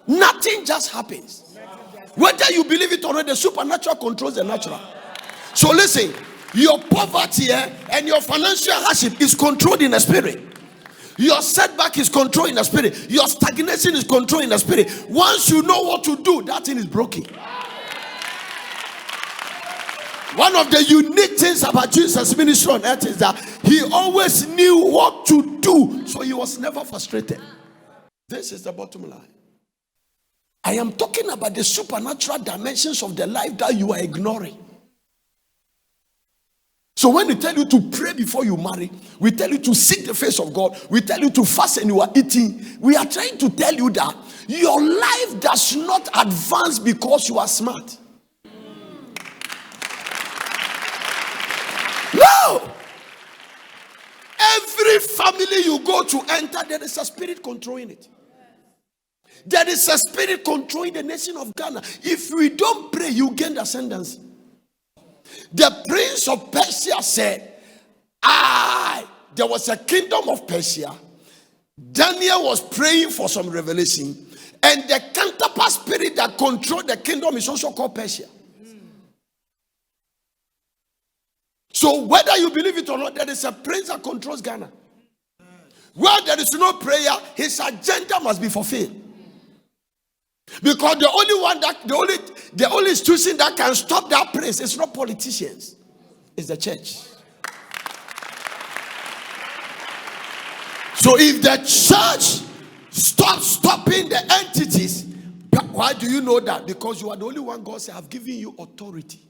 Nothing just happens. Whether you believe it or not, the supernatural controls the natural. So listen, your poverty and your financial hardship is controlled in the spirit. Your setback is controlled in the spirit. Your stagnation is controlled in the spirit. Once you know what to do, that thing is broken. One of the unique things about Jesus' ministry on earth is that he always knew what to do, so he was never frustrated. This is the bottom line. I am talking about the supernatural dimensions of the life that you are ignoring. So when we tell you to pray before you marry, we tell you to seek the face of God, we tell you to fast and you are eating, we are trying to tell you that your life does not advance because you are smart. No! Every family you go to enter, there is a spirit controlling it. There is a spirit controlling the nation of Ghana. If we don't pray, you gain the ascendancy. The prince of Persia said, there was a kingdom of Persia. Daniel was praying for some revelation. And the counterpart spirit that controlled the kingdom is also called Persia. So whether you believe it or not, there is a prince that controls Ghana. Where there is no prayer, his agenda must be fulfilled. Because the only institution that can stop that prince is not politicians, it's the church. So if the church stops stopping the entities, why do you know that? Because you are the only one God said, I've given you authority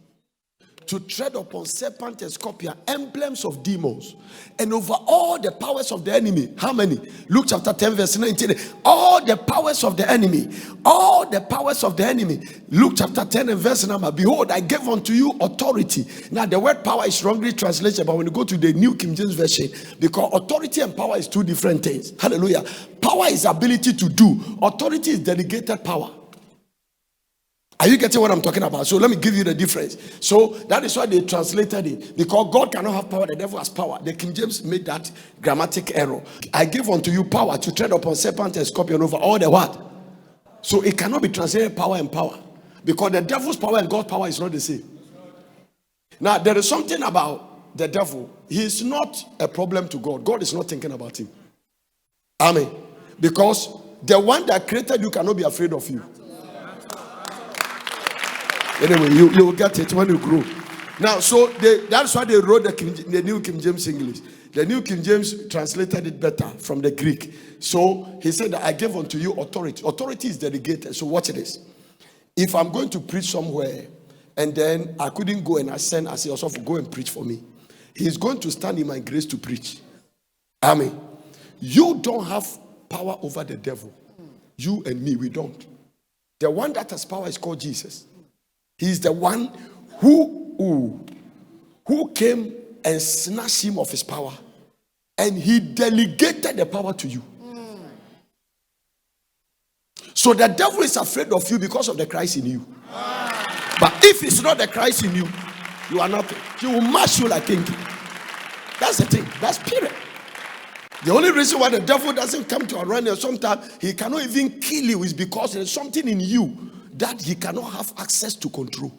to tread upon serpent and scorpion, emblems of demons, and over all the powers of the enemy. How many? Luke chapter 10 verse 19. All the powers of the enemy. All the powers of the enemy. Luke chapter 10 and verse number. Behold, I gave unto you authority. Now the word power is wrongly translated, but when you go to the New King James Version, because authority and power is two different things. Hallelujah. Power is ability to do. Authority is delegated power. Are you getting what I'm talking about? So let me give you the difference. So that is why they translated it. Because God cannot have power, the devil has power. The King James made that grammatic error. I give unto you power to tread upon serpent and scorpion over all the what? So it cannot be translated power and power. Because the devil's power and God's power is not the same. Now there is something about the devil. He is not a problem to God. God is not thinking about him. Amen. Because the one that created you cannot be afraid of you. Anyway, you will get it when you grow. Now, so that's why they wrote the New King James English. The New King James translated it better from the Greek. So he said that I gave unto you authority. Authority is delegated. So watch this. If I'm going to preach somewhere and then I couldn't go and I say yourself, go and preach for me. He's going to stand in my grace to preach. Amen. You don't have power over the devil. You and me, we don't. The one that has power is called Jesus. He's the one who came and snatched him of his power. And he delegated the power to you. So the devil is afraid of you because of the Christ in you. But if it's not the Christ in you, you are nothing. He will mash you like king. That's the thing. That's period. The only reason why the devil doesn't come to around you sometimes he cannot even kill you is because there's something in you that he cannot have access to control.